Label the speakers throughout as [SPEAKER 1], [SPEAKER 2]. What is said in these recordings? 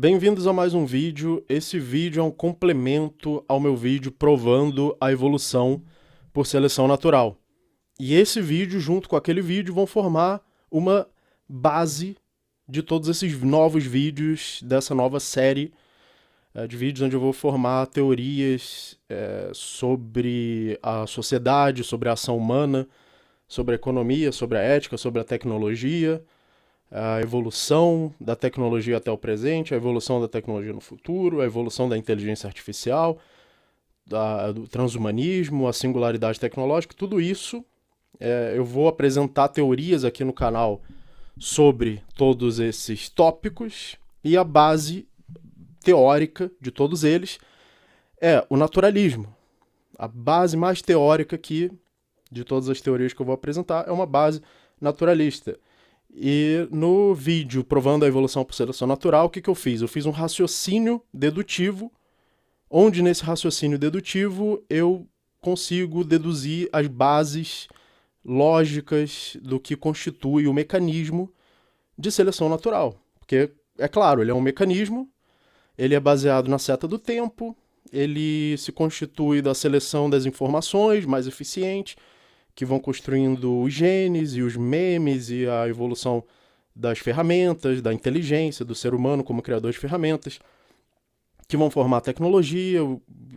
[SPEAKER 1] Bem-vindos a mais um vídeo. Esse vídeo é um complemento ao meu vídeo provando a evolução por seleção natural. E esse vídeo, junto com aquele vídeo, vão formar uma base de todos esses novos vídeos dessa nova série de vídeos onde eu vou formar teorias sobre a sociedade, sobre a ação humana, sobre a economia, sobre a ética, sobre a tecnologia, a evolução da tecnologia até o presente, a evolução da tecnologia no futuro, a evolução da inteligência artificial, do transhumanismo, a singularidade tecnológica, tudo isso eu vou apresentar teorias aqui no canal sobre todos esses tópicos e a base teórica de todos eles é o naturalismo. A base mais teórica aqui de todas as teorias que eu vou apresentar é uma base naturalista. E no vídeo provando a evolução por seleção natural, o que eu fiz? Eu fiz um raciocínio dedutivo, onde nesse raciocínio dedutivo eu consigo deduzir as bases lógicas do que constitui o mecanismo de seleção natural. Porque, é claro, ele é um mecanismo, ele é baseado na seta do tempo, ele se constitui da seleção das informações mais eficiente, que vão construindo os genes e os memes e a evolução das ferramentas, da inteligência, do ser humano como criador de ferramentas, que vão formar a tecnologia,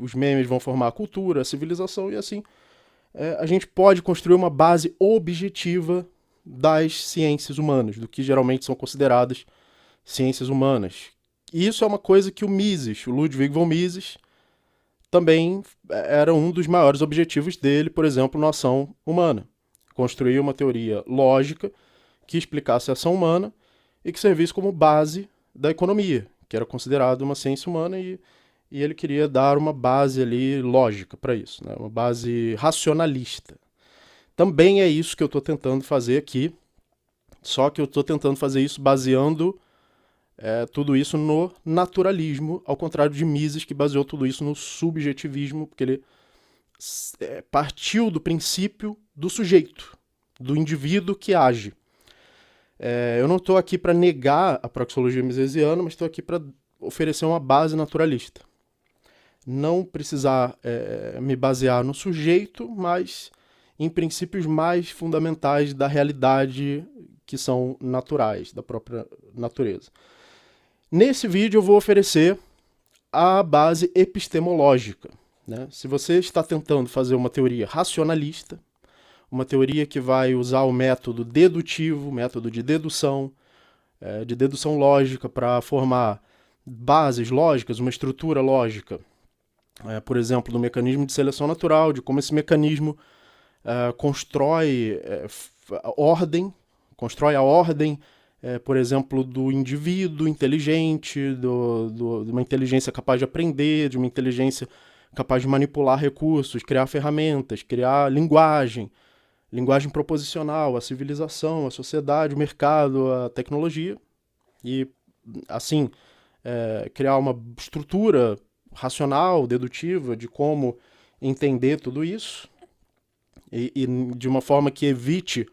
[SPEAKER 1] os memes vão formar a cultura, a civilização, e assim a gente pode construir uma base objetiva das ciências humanas, do que geralmente são consideradas ciências humanas. E isso é uma coisa que o Mises, o Ludwig von Mises, também era um dos maiores objetivos dele, por exemplo, na ação humana. Construir uma teoria lógica que explicasse a ação humana e que servisse como base da economia, que era considerada uma ciência humana, e ele queria dar uma base ali lógica para isso, né? Uma base racionalista. Também é isso que eu estou tentando fazer aqui, só que eu estou tentando fazer isso baseando tudo isso no naturalismo, ao contrário de Mises, que baseou tudo isso no subjetivismo, porque ele partiu do princípio do sujeito, do indivíduo que age. Eu não estou aqui para negar a praxeologia misesiana, mas estou aqui para oferecer uma base naturalista. Não precisar me basear no sujeito, mas em princípios mais fundamentais da realidade que são naturais, da própria natureza. Nesse vídeo eu vou oferecer a base epistemológica, né? Se você está tentando fazer uma teoria racionalista, uma teoria que vai usar o método dedutivo, método de dedução lógica para formar bases lógicas, uma estrutura lógica, por exemplo, do mecanismo de seleção natural, de como esse mecanismo constrói a ordem, por exemplo, do indivíduo inteligente, de uma inteligência capaz de aprender, de uma inteligência capaz de manipular recursos, criar ferramentas, criar linguagem proposicional, a civilização, a sociedade, o mercado, a tecnologia, e assim criar uma estrutura racional, dedutiva, de como entender tudo isso, e de uma forma que evite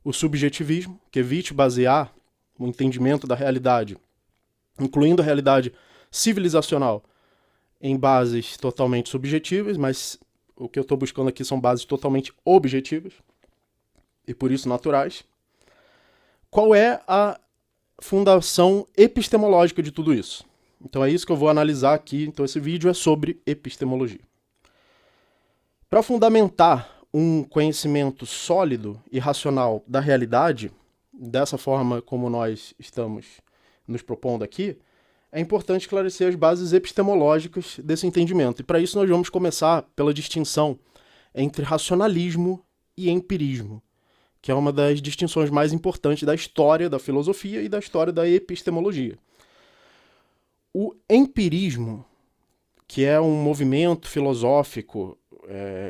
[SPEAKER 1] o subjetivismo, que evite basear o entendimento da realidade, incluindo a realidade civilizacional, em bases totalmente subjetivas, mas o que eu estou buscando aqui são bases totalmente objetivas, e por isso naturais. Qual é a fundação epistemológica de tudo isso? Então é isso que eu vou analisar aqui. Então esse vídeo é sobre epistemologia. Para fundamentar um conhecimento sólido e racional da realidade, dessa forma como nós estamos nos propondo aqui, é importante esclarecer as bases epistemológicas desse entendimento. E para isso nós vamos começar pela distinção entre racionalismo e empirismo, que é uma das distinções mais importantes da história da filosofia e da história da epistemologia. O empirismo, que é um movimento filosófico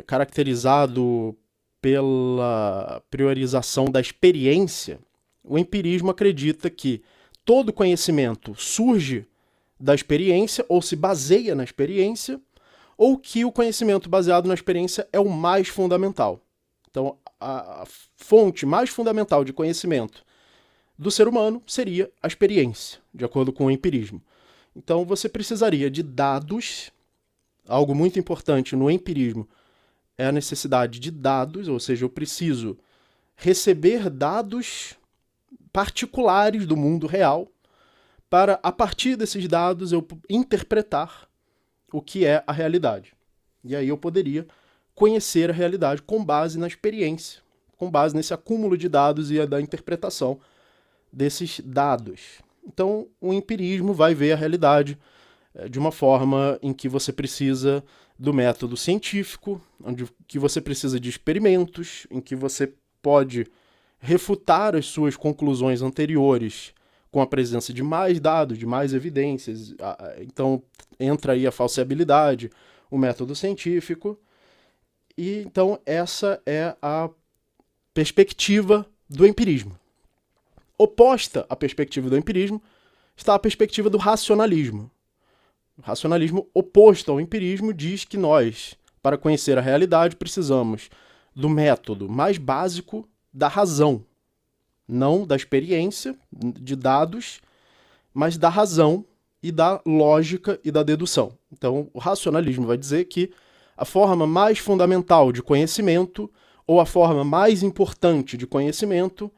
[SPEAKER 1] caracterizado pela priorização da experiência, o empirismo acredita que todo conhecimento surge da experiência ou se baseia na experiência, ou que o conhecimento baseado na experiência é o mais fundamental. Então, a fonte mais fundamental de conhecimento do ser humano seria a experiência, de acordo com o empirismo. Então você precisaria de dados. Algo muito importante no empirismo é a necessidade de dados, ou seja, eu preciso receber dados particulares do mundo real para, a partir desses dados, eu interpretar o que é a realidade. E aí eu poderia conhecer a realidade com base na experiência, com base nesse acúmulo de dados e da interpretação desses dados. Então, o empirismo vai ver a realidade de uma forma em que você precisa do método científico, onde que você precisa de experimentos, em que você pode refutar as suas conclusões anteriores com a presença de mais dados, de mais evidências. Então, entra aí a falseabilidade, o método científico. E então, essa é a perspectiva do empirismo. Oposta à perspectiva do empirismo está a perspectiva do racionalismo. O racionalismo oposto ao empirismo diz que nós, para conhecer a realidade, precisamos do método mais básico da razão, não da experiência, de dados, mas da razão e da lógica e da dedução. Então, o racionalismo vai dizer que a forma mais fundamental de conhecimento, ou a forma mais importante de conhecimento,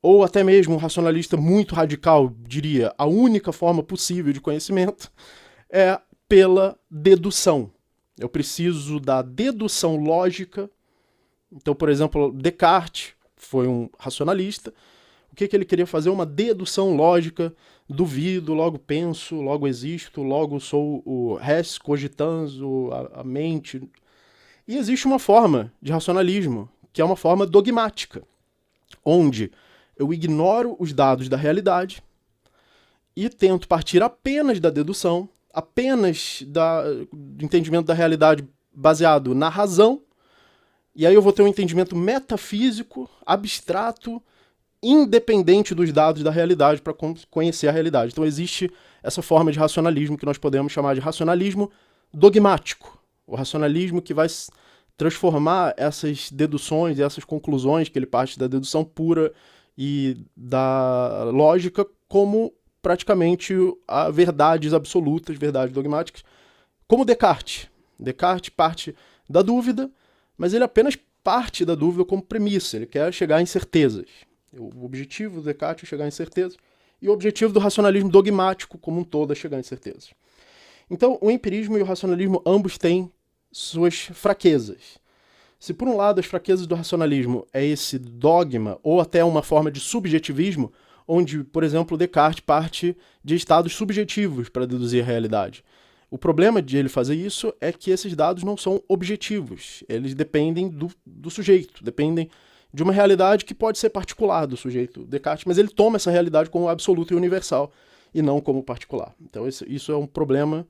[SPEAKER 1] ou até mesmo um racionalista muito radical diria a única forma possível de conhecimento, é pela dedução. Eu preciso da dedução lógica. Então, por exemplo, Descartes foi um racionalista. O que ele queria fazer? Uma dedução lógica. Duvido, logo penso, logo existo, logo sou o res cogitans, a mente. E existe uma forma de racionalismo, que é uma forma dogmática, onde eu ignoro os dados da realidade e tento partir apenas da dedução, apenas do entendimento da realidade baseado na razão, e aí eu vou ter um entendimento metafísico, abstrato, independente dos dados da realidade para conhecer a realidade. Então existe essa forma de racionalismo que nós podemos chamar de racionalismo dogmático. O racionalismo que vai transformar essas deduções e essas conclusões que ele parte da dedução pura e da lógica como praticamente verdades absolutas, verdades dogmáticas, como Descartes. Descartes parte da dúvida, mas ele apenas parte da dúvida como premissa, ele quer chegar em certezas. O objetivo do Descartes é chegar em certezas, e o objetivo do racionalismo dogmático como um todo é chegar em certezas. Então, o empirismo e o racionalismo ambos têm suas fraquezas. Se por um lado as fraquezas do racionalismo é esse dogma, ou até uma forma de subjetivismo, onde, por exemplo, Descartes parte de estados subjetivos para deduzir a realidade. O problema de ele fazer isso é que esses dados não são objetivos, eles dependem do sujeito, dependem de uma realidade que pode ser particular do sujeito Descartes, mas ele toma essa realidade como absoluta e universal, e não como particular. Então isso é um problema,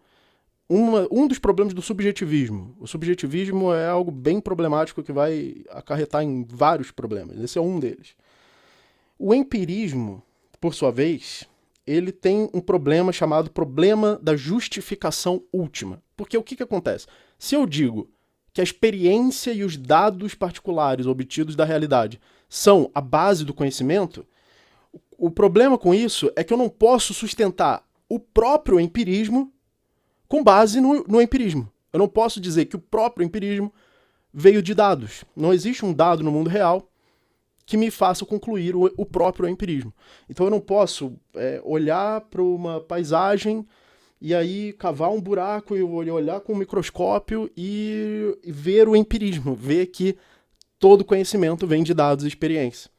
[SPEAKER 1] um dos problemas do subjetivismo. O subjetivismo é algo bem problemático que vai acarretar em vários problemas, esse é um deles. O empirismo, por sua vez, ele tem um problema chamado problema da justificação última. Porque o que acontece? Se eu digo que a experiência e os dados particulares obtidos da realidade são a base do conhecimento, o problema com isso é que eu não posso sustentar o próprio empirismo com base no empirismo. Eu não posso dizer que o próprio empirismo veio de dados. Não existe um dado no mundo real que me faça concluir o próprio empirismo. Então eu não posso olhar para uma paisagem e aí cavar um buraco e olhar com um microscópio e ver o empirismo, ver que todo conhecimento vem de dados e experiência.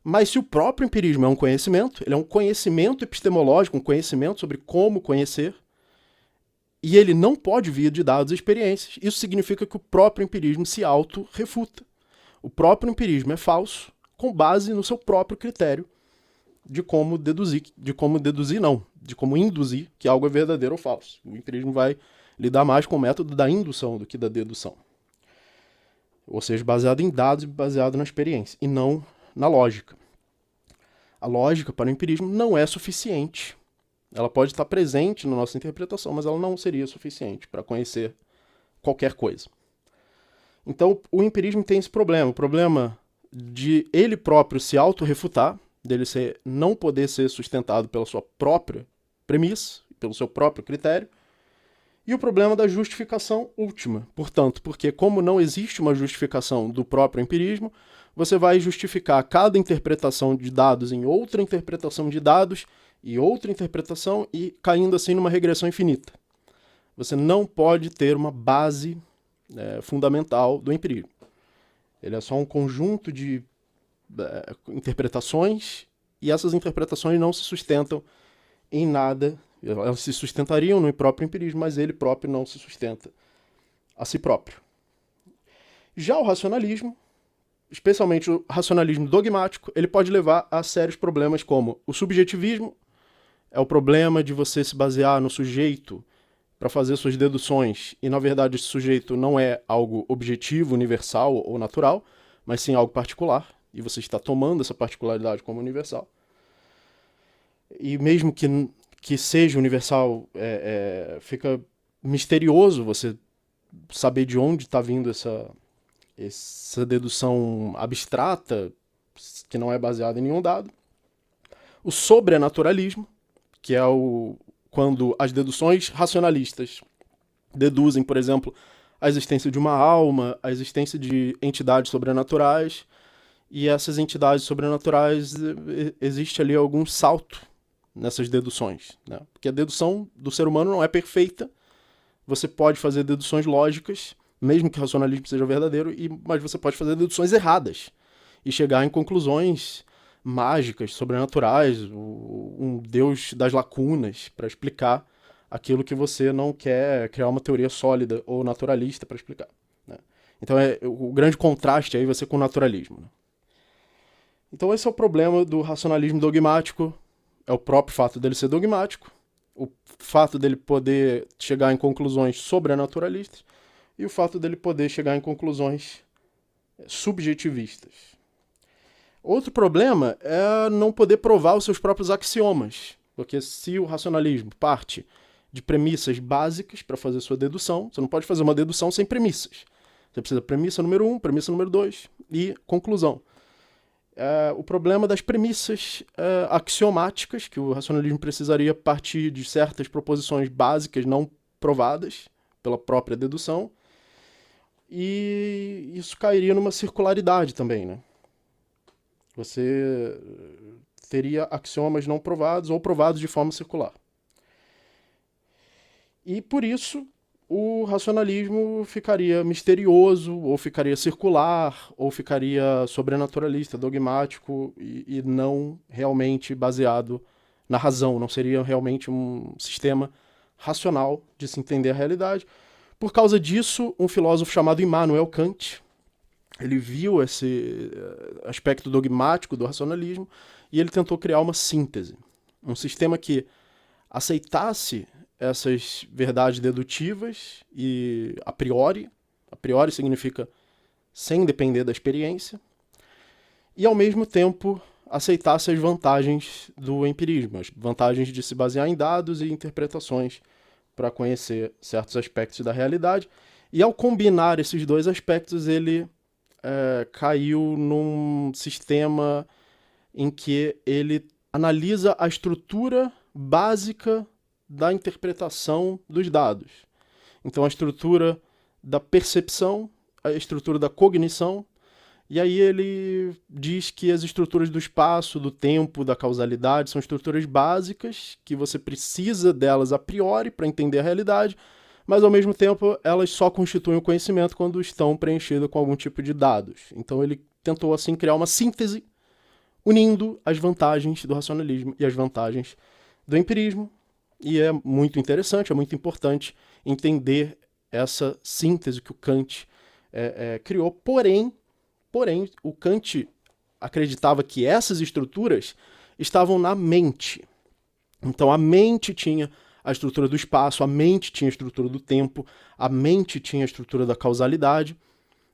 [SPEAKER 1] Mas se o próprio empirismo é um conhecimento, ele é um conhecimento epistemológico, um conhecimento sobre como conhecer, e ele não pode vir de dados e experiências, isso significa que o próprio empirismo se auto-refuta. O próprio empirismo é falso com base no seu próprio critério de como induzir que algo é verdadeiro ou falso. O empirismo vai lidar mais com o método da indução do que da dedução. Ou seja, baseado em dados e baseado na experiência, e não na lógica. A lógica para o empirismo não é suficiente. Ela pode estar presente na nossa interpretação, mas ela não seria suficiente para conhecer qualquer coisa. Então, o empirismo tem esse problema, o problema de ele próprio se auto-refutar, dele não poder ser sustentado pela sua própria premissa, pelo seu próprio critério. E o problema da justificação última. Portanto, porque como não existe uma justificação do próprio empirismo, você vai justificar cada interpretação de dados em outra interpretação de dados e outra interpretação e caindo assim numa regressão infinita. Você não pode ter uma base fundamental do empirismo. Ele é só um conjunto de interpretações e essas interpretações não se sustentam em nada. Elas se sustentariam no próprio empirismo, mas ele próprio não se sustenta a si próprio. Já o racionalismo, especialmente o racionalismo dogmático, ele pode levar a sérios problemas como o subjetivismo, é o problema de você se basear no sujeito para fazer suas deduções, e na verdade esse sujeito não é algo objetivo, universal ou natural, mas sim algo particular, e você está tomando essa particularidade como universal. E mesmo que seja universal, fica misterioso você saber de onde está vindo essa dedução abstrata, que não é baseada em nenhum dado. O sobrenaturalismo, que é quando as deduções racionalistas deduzem, por exemplo, a existência de uma alma, a existência de entidades sobrenaturais, e essas entidades sobrenaturais, existe ali algum salto nessas deduções, né? Porque a dedução do ser humano não é perfeita, você pode fazer deduções lógicas, mesmo que o racionalismo seja verdadeiro, mas você pode fazer deduções erradas e chegar em conclusões mágicas, sobrenaturais, um Deus das lacunas para explicar aquilo que você não quer criar uma teoria sólida ou naturalista para explicar, né? Então o grande contraste aí vai ser com o naturalismo, né? Então esse é o problema do racionalismo dogmático, é o próprio fato dele ser dogmático, o fato dele poder chegar em conclusões sobrenaturalistas e o fato dele poder chegar em conclusões subjetivistas. Outro problema é não poder provar os seus próprios axiomas, porque se o racionalismo parte de premissas básicas para fazer sua dedução, você não pode fazer uma dedução sem premissas. Você precisa de premissa número 1, premissa número 2 e conclusão. O problema das premissas axiomáticas, que o racionalismo precisaria partir de certas proposições básicas não provadas pela própria dedução, e isso cairia numa circularidade também, né? Você teria axiomas não provados ou provados de forma circular. E por isso o racionalismo ficaria misterioso, ou ficaria circular, ou ficaria sobrenaturalista, dogmático e não realmente baseado na razão. Não seria realmente um sistema racional de se entender a realidade. Por causa disso, um filósofo chamado Immanuel Kant, ele viu esse aspecto dogmático do racionalismo e ele tentou criar uma síntese. Um sistema que aceitasse essas verdades dedutivas e a priori significa sem depender da experiência, e ao mesmo tempo aceitasse as vantagens do empirismo, as vantagens de se basear em dados e interpretações para conhecer certos aspectos da realidade. E ao combinar esses dois aspectos, ele caiu num sistema em que ele analisa a estrutura básica da interpretação dos dados. Então a estrutura da percepção, a estrutura da cognição, e aí ele diz que as estruturas do espaço, do tempo, da causalidade são estruturas básicas, que você precisa delas a priori para entender a realidade, mas ao mesmo tempo elas só constituem o conhecimento quando estão preenchidas com algum tipo de dados. Então ele tentou assim criar uma síntese unindo as vantagens do racionalismo e as vantagens do empirismo. E é muito interessante, é muito importante entender essa síntese que o Kant criou. Porém, o Kant acreditava que essas estruturas estavam na mente. Então a mente tinha a estrutura do espaço, a mente tinha a estrutura do tempo, a mente tinha a estrutura da causalidade,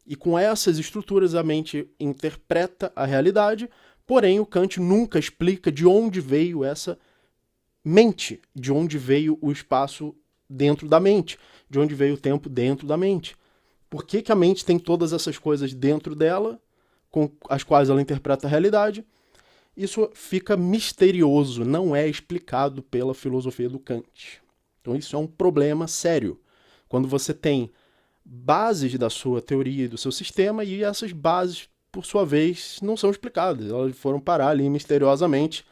[SPEAKER 1] e com essas estruturas a mente interpreta a realidade, porém o Kant nunca explica de onde veio essa mente, de onde veio o espaço dentro da mente, de onde veio o tempo dentro da mente. Por que a mente tem todas essas coisas dentro dela, com as quais ela interpreta a realidade, isso fica misterioso, não é explicado pela filosofia do Kant. Então isso é um problema sério. Quando você tem bases da sua teoria e do seu sistema e essas bases, por sua vez, não são explicadas. Elas foram parar ali misteriosamente.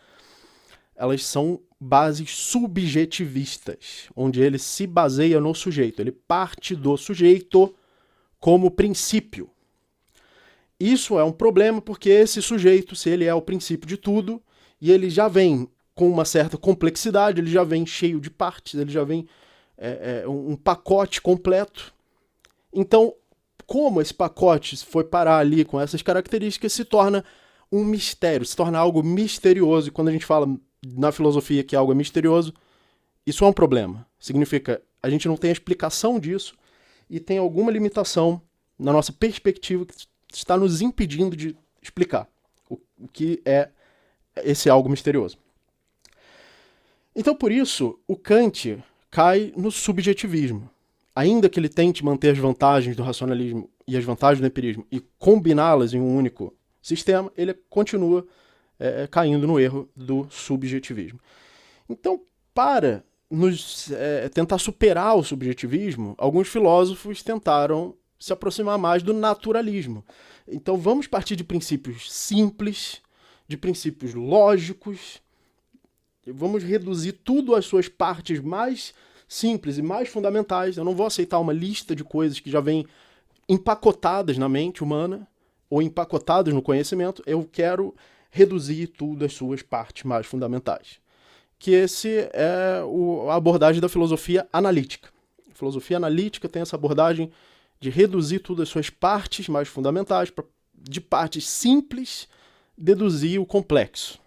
[SPEAKER 1] Elas são bases subjetivistas, onde ele se baseia no sujeito. Ele parte do sujeito como princípio. Isso é um problema porque esse sujeito, se ele é o princípio de tudo, e ele já vem com uma certa complexidade, ele já vem cheio de partes, ele já vem um pacote completo. Então, como esse pacote foi parar ali com essas características, se torna um mistério, se torna algo misterioso. E quando a gente fala na filosofia que algo é misterioso, isso é um problema. Significa a gente não tem a explicação disso e tem alguma limitação na nossa perspectiva que está nos impedindo de explicar o que é esse algo misterioso. Então, por isso, o Kant cai no subjetivismo. Ainda que ele tente manter as vantagens do racionalismo e as vantagens do empirismo e combiná-las em um único sistema, ele continua caindo no erro do subjetivismo. Então, para tentar superar o subjetivismo, alguns filósofos tentaram se aproximar mais do naturalismo. Então, vamos partir de princípios simples, de princípios lógicos, vamos reduzir tudo às suas partes mais simples e mais fundamentais. Eu não vou aceitar uma lista de coisas que já vêm empacotadas na mente humana ou empacotadas no conhecimento. Eu quero reduzir tudo às suas partes mais fundamentais. Que esse é a abordagem da filosofia analítica. A filosofia analítica tem essa abordagem de reduzir tudo às suas partes mais fundamentais, de partes simples, deduzir o complexo.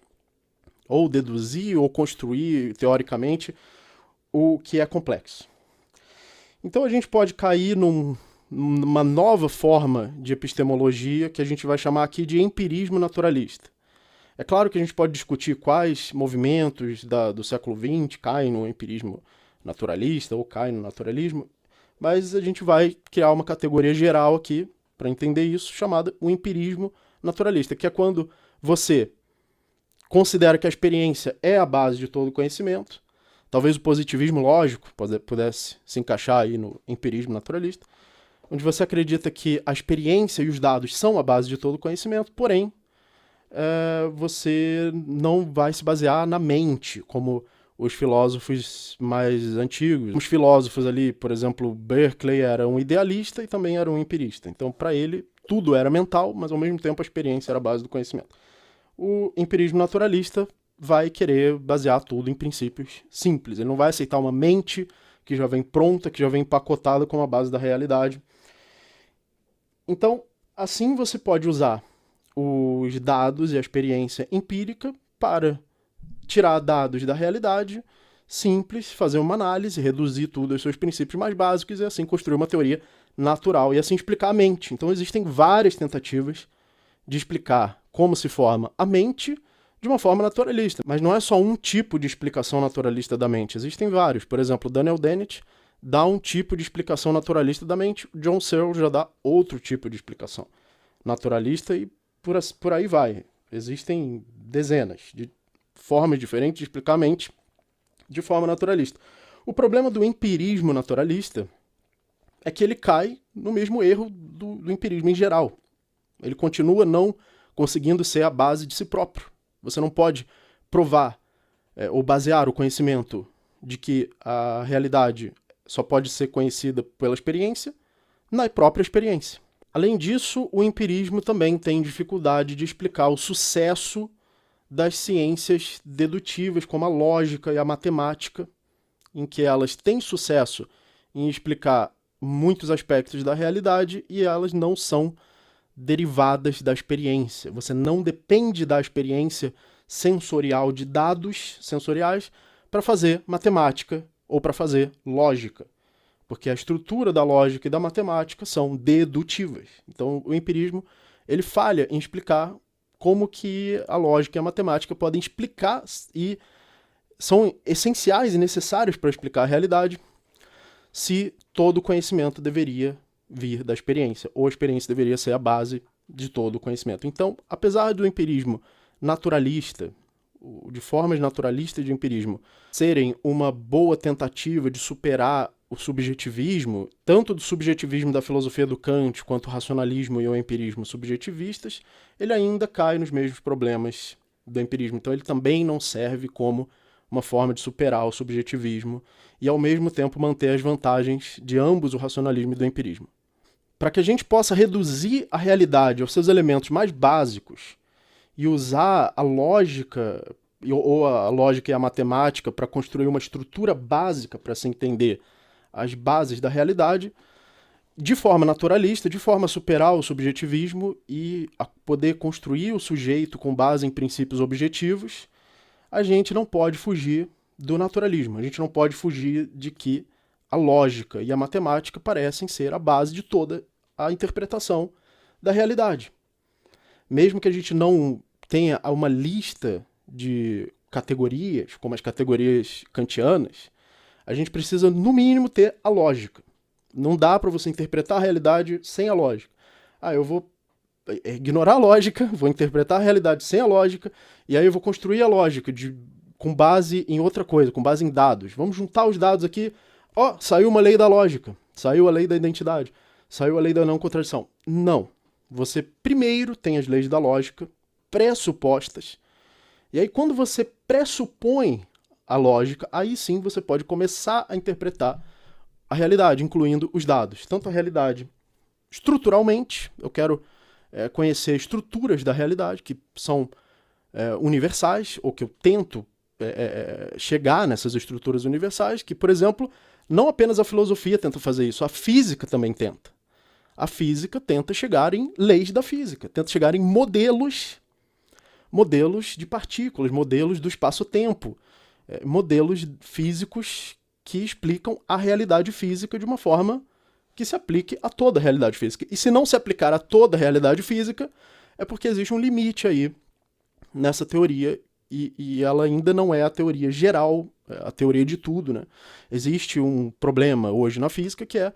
[SPEAKER 1] Ou deduzir ou construir, teoricamente, o que é complexo. Então a gente pode cair numa nova forma de epistemologia que a gente vai chamar aqui de empirismo naturalista. É claro que a gente pode discutir quais movimentos do século XX caem no empirismo naturalista ou caem no naturalismo, mas a gente vai criar uma categoria geral aqui para entender isso, chamada o empirismo naturalista, que é quando você considera que a experiência é a base de todo conhecimento. Talvez o positivismo lógico pudesse se encaixar aí no empirismo naturalista, onde você acredita que a experiência e os dados são a base de todo conhecimento, porém, você não vai se basear na mente, como os filósofos mais antigos. Os filósofos ali, por exemplo, Berkeley era um idealista e também era um empirista. Então, para ele, tudo era mental, mas ao mesmo tempo a experiência era a base do conhecimento. O empirismo naturalista vai querer basear tudo em princípios simples. Ele não vai aceitar uma mente que já vem pronta, que já vem empacotada como a base da realidade. Então, assim você pode usar os dados e a experiência empírica para tirar dados da realidade simples, fazer uma análise, reduzir tudo aos seus princípios mais básicos e assim construir uma teoria natural e assim explicar a mente. Então existem várias tentativas de explicar como se forma a mente de uma forma naturalista. Mas não é só um tipo de explicação naturalista da mente, existem vários. Por exemplo, Daniel Dennett dá um tipo de explicação naturalista da mente, John Searle já dá outro tipo de explicação naturalista e por aí vai. Existem dezenas de formas diferentes de explicar a mente de forma naturalista. O problema do empirismo naturalista é que ele cai no mesmo erro do empirismo em geral. Ele continua não conseguindo ser a base de si próprio. Você não pode provar ou basear o conhecimento de que a realidade só pode ser conhecida pela experiência na própria experiência. Além disso, o empirismo também tem dificuldade de explicar o sucesso das ciências dedutivas, como a lógica e a matemática, em que elas têm sucesso em explicar muitos aspectos da realidade e elas não são derivadas da experiência. Você não depende da experiência sensorial de dados sensoriais para fazer matemática ou para fazer lógica, porque a estrutura da lógica e da matemática são dedutivas. Então, o empirismo ele falha em explicar como que a lógica e a matemática podem explicar e são essenciais e necessários para explicar a realidade se todo o conhecimento deveria vir da experiência, ou a experiência deveria ser a base de todo o conhecimento. Então, apesar do empirismo naturalista, de formas naturalistas de empirismo, serem uma boa tentativa de superar o subjetivismo, tanto do subjetivismo da filosofia do Kant, quanto o racionalismo e o empirismo subjetivistas, ele ainda cai nos mesmos problemas do empirismo. Então ele também não serve como uma forma de superar o subjetivismo e, ao mesmo tempo, manter as vantagens de ambos o racionalismo e do empirismo. Para que a gente possa reduzir a realidade aos seus elementos mais básicos e usar a lógica, ou a lógica e a matemática, para construir uma estrutura básica para se entender as bases da realidade, de forma naturalista, de forma a superar o subjetivismo e a poder construir o sujeito com base em princípios objetivos, a gente não pode fugir do naturalismo. A gente não pode fugir de que a lógica e a matemática parecem ser a base de toda a interpretação da realidade. Mesmo que a gente não tenha uma lista de categorias, como as categorias kantianas, a gente precisa, no mínimo, ter a lógica. Não dá para você interpretar a realidade sem a lógica. Eu vou ignorar a lógica, vou interpretar a realidade sem a lógica, e aí eu vou construir a lógica com base em outra coisa, com base em dados. Vamos juntar os dados aqui. Saiu uma lei da lógica, saiu a lei da identidade, saiu a lei da não contradição. Não. Você primeiro tem as leis da lógica pressupostas, e aí quando você pressupõe a lógica, aí sim você pode começar a interpretar a realidade, incluindo os dados. Tanto a realidade estruturalmente, eu quero conhecer estruturas da realidade que são universais, ou que eu tento chegar nessas estruturas universais, que, por exemplo, não apenas a filosofia tenta fazer isso, a física também tenta. A física tenta chegar em leis da física, tenta chegar em modelos de partículas, modelos do espaço-tempo, modelos físicos que explicam a realidade física de uma forma que se aplique a toda a realidade física. E se não se aplicar a toda a realidade física, é porque existe um limite aí nessa teoria, e ela ainda não é a teoria geral, a teoria de tudo, né? Existe um problema hoje na física que é,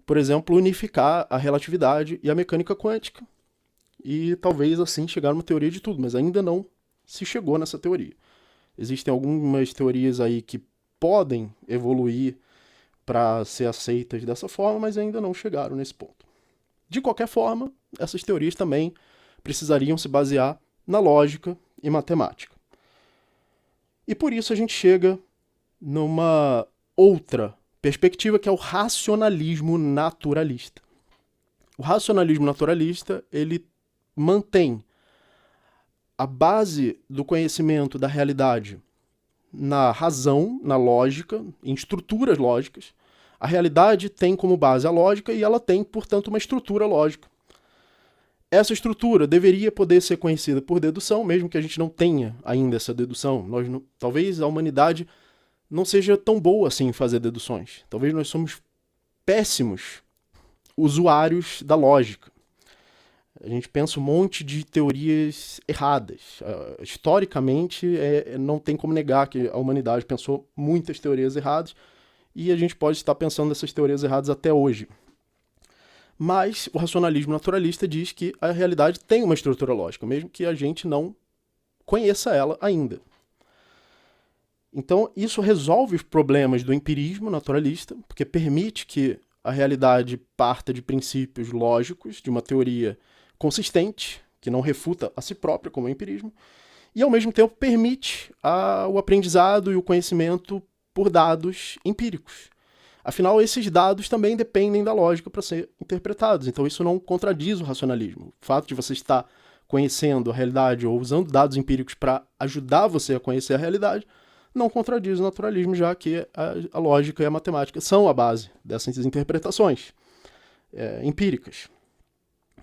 [SPEAKER 1] por exemplo, unificar a relatividade e a mecânica quântica, e talvez assim chegar a uma teoria de tudo, mas ainda não se chegou nessa teoria. Existem algumas teorias aí que podem evoluir para ser aceitas dessa forma, mas ainda não chegaram nesse ponto. De qualquer forma, essas teorias também precisariam se basear na lógica e matemática. E por isso a gente chega numa outra perspectiva, que é o racionalismo naturalista. O racionalismo naturalista, ele mantém a base do conhecimento da realidade na razão, na lógica, em estruturas lógicas. A realidade tem como base a lógica e ela tem, portanto, uma estrutura lógica. Essa estrutura deveria poder ser conhecida por dedução, mesmo que a gente não tenha ainda essa dedução. Talvez a humanidade não seja tão boa assim em fazer deduções. Talvez nós somos péssimos usuários da lógica. A gente pensa um monte de teorias erradas. Historicamente, não tem como negar que a humanidade pensou muitas teorias erradas, e a gente pode estar pensando nessas teorias erradas até hoje. Mas o racionalismo naturalista diz que a realidade tem uma estrutura lógica, mesmo que a gente não conheça ela ainda. Então, isso resolve os problemas do empirismo naturalista, porque permite que a realidade parta de princípios lógicos, de uma teoria consistente, que não refuta a si própria, como o empirismo, e ao mesmo tempo permite o aprendizado e o conhecimento por dados empíricos. Afinal, esses dados também dependem da lógica para ser interpretados, então isso não contradiz o racionalismo. O fato de você estar conhecendo a realidade ou usando dados empíricos para ajudar você a conhecer a realidade não contradiz o naturalismo, já que a lógica e a matemática são a base dessas interpretações empíricas.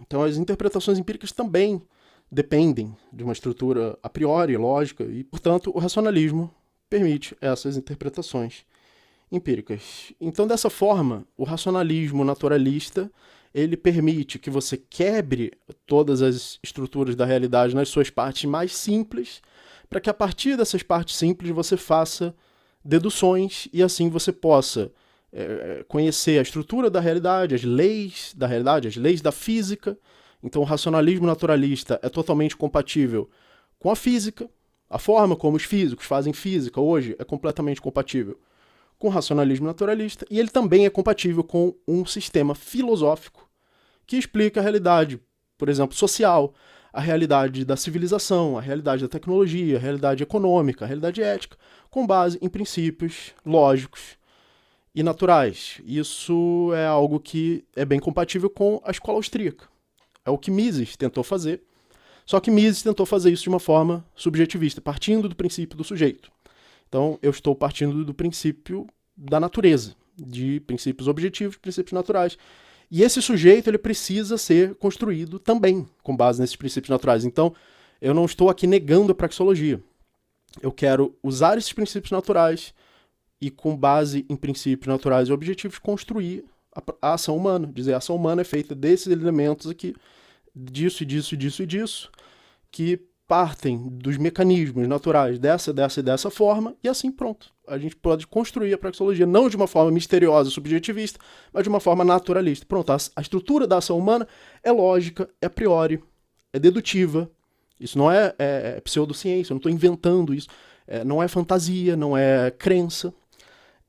[SPEAKER 1] Então as interpretações empíricas também dependem de uma estrutura a priori lógica e, portanto, o racionalismo permite essas interpretações empíricas. Então, dessa forma, o racionalismo naturalista, ele permite que você quebre todas as estruturas da realidade nas suas partes mais simples, para que a partir dessas partes simples você faça deduções e assim você possa conhecer a estrutura da realidade, as leis da realidade, as leis da física. Então o racionalismo naturalista é totalmente compatível com a física. A forma como os físicos fazem física hoje é completamente compatível com o racionalismo naturalista, e ele também é compatível com um sistema filosófico que explica a realidade, por exemplo, social, a realidade da civilização, a realidade da tecnologia, a realidade econômica, a realidade ética, com base em princípios lógicos e naturais. Isso é algo que é bem compatível com a escola austríaca. É o que Mises tentou fazer, só que Mises tentou fazer isso de uma forma subjetivista, partindo do princípio do sujeito. Então, eu estou partindo do princípio da natureza, de princípios objetivos, princípios naturais. E esse sujeito ele precisa ser construído também com base nesses princípios naturais. Então, eu não estou aqui negando a praxeologia. Eu quero usar esses princípios naturais e, com base em princípios naturais e objetivos, construir a ação humana. Dizer, a ação humana é feita desses elementos aqui, disso, que partem dos mecanismos naturais dessa forma, e assim pronto. A gente pode construir a praxeologia não de uma forma misteriosa, subjetivista, mas de uma forma naturalista. Pronto, a estrutura da ação humana é lógica, é a priori, é dedutiva. Isso não é pseudociência, eu não estou inventando isso. Não é fantasia, não é crença.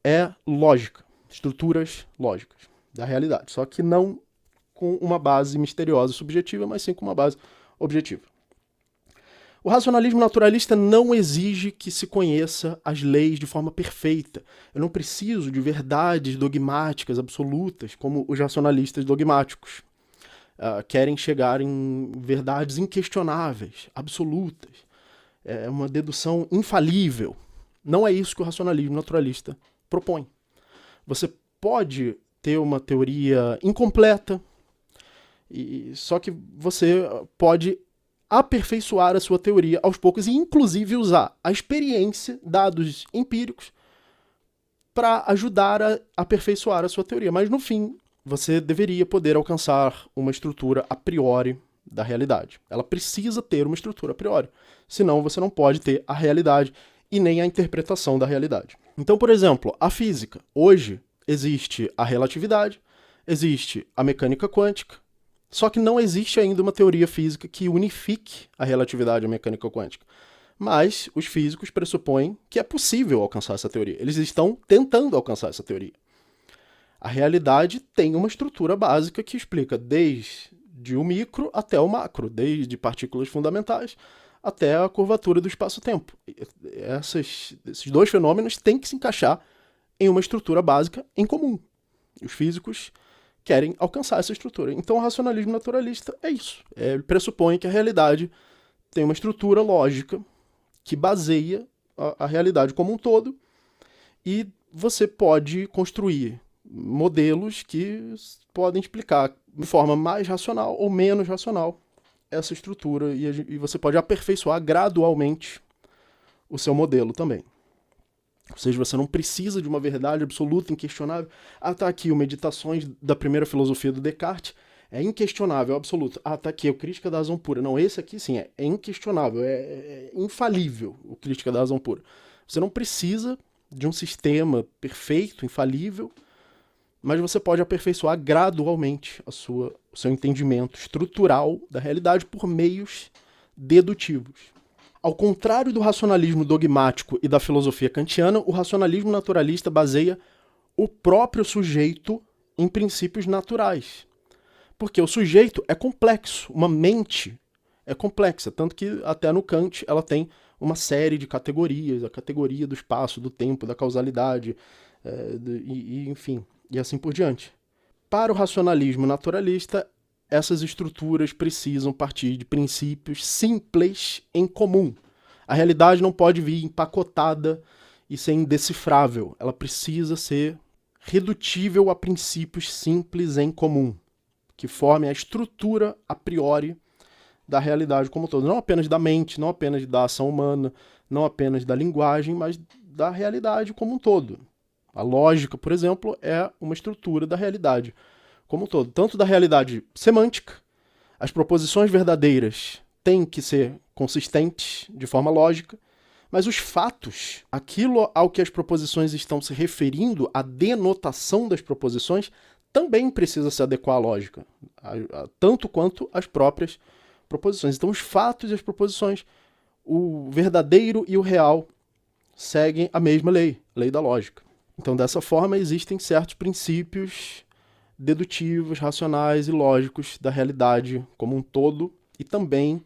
[SPEAKER 1] É lógica, estruturas lógicas da realidade. Só que não com uma base misteriosa e subjetiva, mas sim com uma base objetiva. O racionalismo naturalista não exige que se conheça as leis de forma perfeita. Eu não preciso de verdades dogmáticas absolutas, como os racionalistas dogmáticos querem chegar em verdades inquestionáveis, absolutas. É uma dedução infalível. Não é isso que o racionalismo naturalista propõe. Você pode ter uma teoria incompleta, só que você pode aperfeiçoar a sua teoria aos poucos e, inclusive, usar a experiência, dados empíricos, para ajudar a aperfeiçoar a sua teoria. Mas, no fim, você deveria poder alcançar uma estrutura a priori da realidade. Ela precisa ter uma estrutura a priori. Senão, você não pode ter a realidade e nem a interpretação da realidade. Então, por exemplo, a física. Hoje, existe a relatividade, existe a mecânica quântica, só que não existe ainda uma teoria física que unifique a relatividade e a mecânica quântica. Mas os físicos pressupõem que é possível alcançar essa teoria. Eles estão tentando alcançar essa teoria. A realidade tem uma estrutura básica que explica desde o micro até o macro, desde partículas fundamentais até a curvatura do espaço-tempo. Esses dois fenômenos têm que se encaixar em uma estrutura básica em comum. Os físicos querem alcançar essa estrutura. Então o racionalismo naturalista é isso. Ele pressupõe que a realidade tem uma estrutura lógica que baseia a realidade como um todo, e você pode construir modelos que podem explicar de forma mais racional ou menos racional essa estrutura, e você pode aperfeiçoar gradualmente o seu modelo também. Ou seja, você não precisa de uma verdade absoluta, inquestionável. Tá aqui o Meditações da Primeira Filosofia do Descartes, é inquestionável, absoluto. Tá aqui o Crítica da Razão Pura. Não, esse aqui sim, é inquestionável, é infalível o Crítica da Razão Pura. Você não precisa de um sistema perfeito, infalível, mas você pode aperfeiçoar gradualmente o seu entendimento estrutural da realidade por meios dedutivos. Ao contrário do racionalismo dogmático e da filosofia kantiana, o racionalismo naturalista baseia o próprio sujeito em princípios naturais. Porque o sujeito é complexo, uma mente é complexa, tanto que até no Kant ela tem uma série de categorias, a categoria do espaço, do tempo, da causalidade, enfim, e assim por diante. Para o racionalismo naturalista, essas estruturas precisam partir de princípios simples em comum. A realidade não pode vir empacotada e ser indecifrável. Ela precisa ser redutível a princípios simples em comum, que formem a estrutura a priori da realidade como um todo. Não apenas da mente, não apenas da ação humana, não apenas da linguagem, mas da realidade como um todo. A lógica, por exemplo, é uma estrutura da realidade como um todo. Tanto da realidade semântica, as proposições verdadeiras têm que ser consistentes de forma lógica, mas os fatos, aquilo ao que as proposições estão se referindo, a denotação das proposições, também precisa se adequar à lógica, tanto quanto as próprias proposições. Então, os fatos e as proposições, o verdadeiro e o real seguem a mesma lei, lei da lógica. Então, dessa forma, existem certos princípios dedutivos, racionais e lógicos da realidade como um todo e também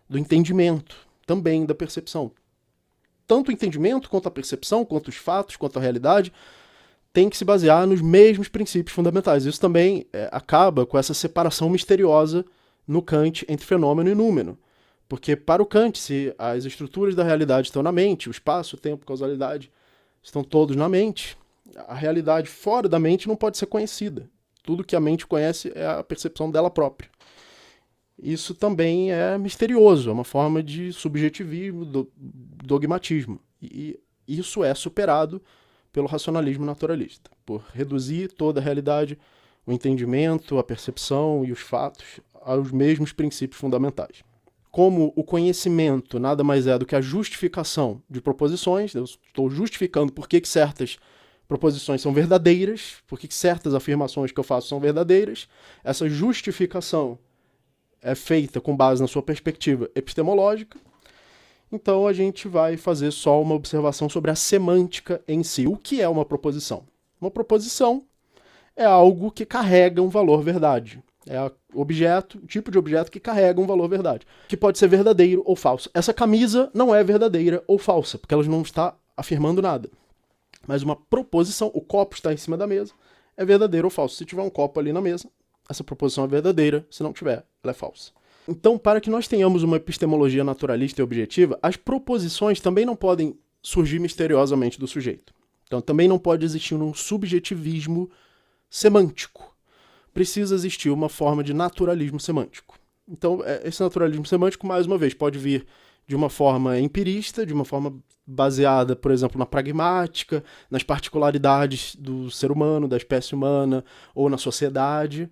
[SPEAKER 1] do entendimento, também da percepção. Tanto o entendimento, quanto a percepção, quanto os fatos, quanto a realidade, tem que se basear nos mesmos princípios fundamentais. Isso também acaba com essa separação misteriosa no Kant entre fenômeno e númeno. Porque para o Kant, se as estruturas da realidade estão na mente, o espaço, o tempo, a causalidade estão todos na mente, a realidade fora da mente não pode ser conhecida. Tudo que a mente conhece é a percepção dela própria. Isso também é misterioso, é uma forma de subjetivismo, dogmatismo. E isso é superado pelo racionalismo naturalista, por reduzir toda a realidade, o entendimento, a percepção e os fatos aos mesmos princípios fundamentais. Como o conhecimento nada mais é do que a justificação de proposições, eu estou justificando por que certas proposições são verdadeiras, por que certas afirmações que eu faço são verdadeiras, essa justificação é feita com base na sua perspectiva epistemológica, então a gente vai fazer só uma observação sobre a semântica em si. O que é uma proposição? Uma proposição é algo que carrega um valor verdade. É o tipo de objeto que carrega um valor verdade, que pode ser verdadeiro ou falso. Essa camisa não é verdadeira ou falsa, porque ela não está afirmando nada. Mas uma proposição, o copo está em cima da mesa, é verdadeiro ou falso. Se tiver um copo ali na mesa, essa proposição é verdadeira, se não tiver, ela é falsa. Então, para que nós tenhamos uma epistemologia naturalista e objetiva, as proposições também não podem surgir misteriosamente do sujeito. Então, também não pode existir um subjetivismo semântico. Precisa existir uma forma de naturalismo semântico. Então, esse naturalismo semântico, mais uma vez, pode vir de uma forma empirista, de uma forma baseada, por exemplo, na pragmática, nas particularidades do ser humano, da espécie humana, ou na sociedade,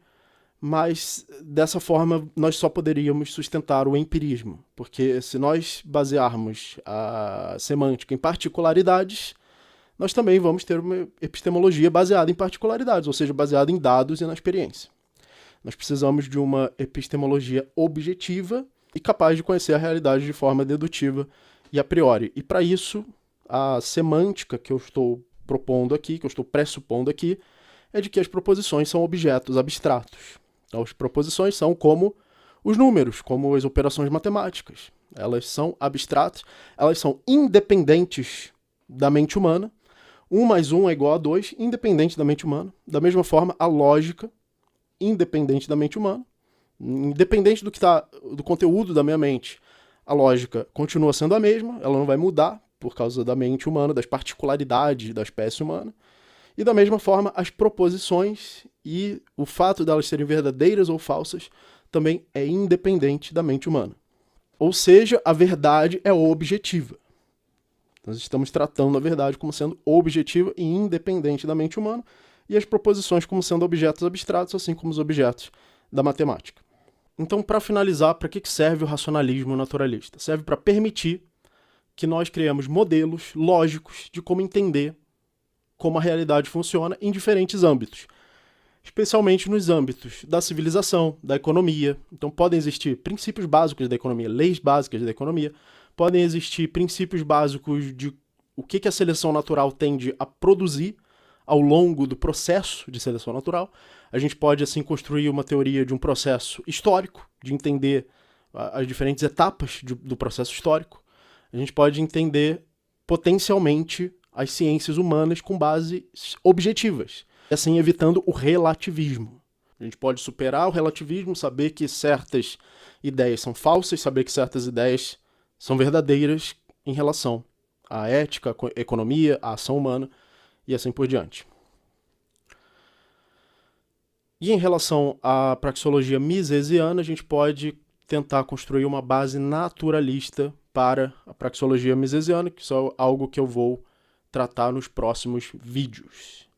[SPEAKER 1] mas dessa forma nós só poderíamos sustentar o empirismo, porque se nós basearmos a semântica em particularidades, nós também vamos ter uma epistemologia baseada em particularidades, ou seja, baseada em dados e na experiência. Nós precisamos de uma epistemologia objetiva e capaz de conhecer a realidade de forma dedutiva e a priori. E para isso, a semântica que eu estou propondo aqui, que eu estou pressupondo aqui, é de que as proposições são objetos abstratos. Então, as proposições são como os números, como as operações matemáticas. Elas são abstratas, elas são independentes da mente humana. 1 mais 1 é igual a 2, independente da mente humana. Da mesma forma, a lógica, independente da mente humana. Independente do conteúdo da minha mente, a lógica continua sendo a mesma, ela não vai mudar por causa da mente humana, das particularidades da espécie humana. E da mesma forma, as proposições e o fato delas serem verdadeiras ou falsas também é independente da mente humana. Ou seja, a verdade é objetiva. Nós estamos tratando a verdade como sendo objetiva e independente da mente humana, e as proposições como sendo objetos abstratos, assim como os objetos da matemática. Então, para finalizar, para que serve o racionalismo naturalista? Serve para permitir que nós criemos modelos lógicos de como entender como a realidade funciona em diferentes âmbitos, especialmente nos âmbitos da civilização, da economia. Então, podem existir princípios básicos da economia, leis básicas da economia, podem existir princípios básicos de o que a seleção natural tende a produzir ao longo do processo de seleção natural. A gente pode, assim, construir uma teoria de um processo histórico, de entender as diferentes etapas do processo histórico. A gente pode entender, potencialmente, as ciências humanas com bases objetivas, assim evitando o relativismo. A gente pode superar o relativismo, saber que certas ideias são falsas, saber que certas ideias são verdadeiras em relação à ética, à economia, à ação humana e assim por diante. E em relação à praxeologia misesiana, a gente pode tentar construir uma base naturalista para a praxeologia misesiana, que isso é algo que eu vou tratar nos próximos vídeos.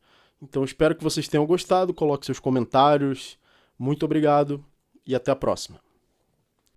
[SPEAKER 1] Então espero que vocês tenham gostado, coloque seus comentários, muito obrigado e até a próxima.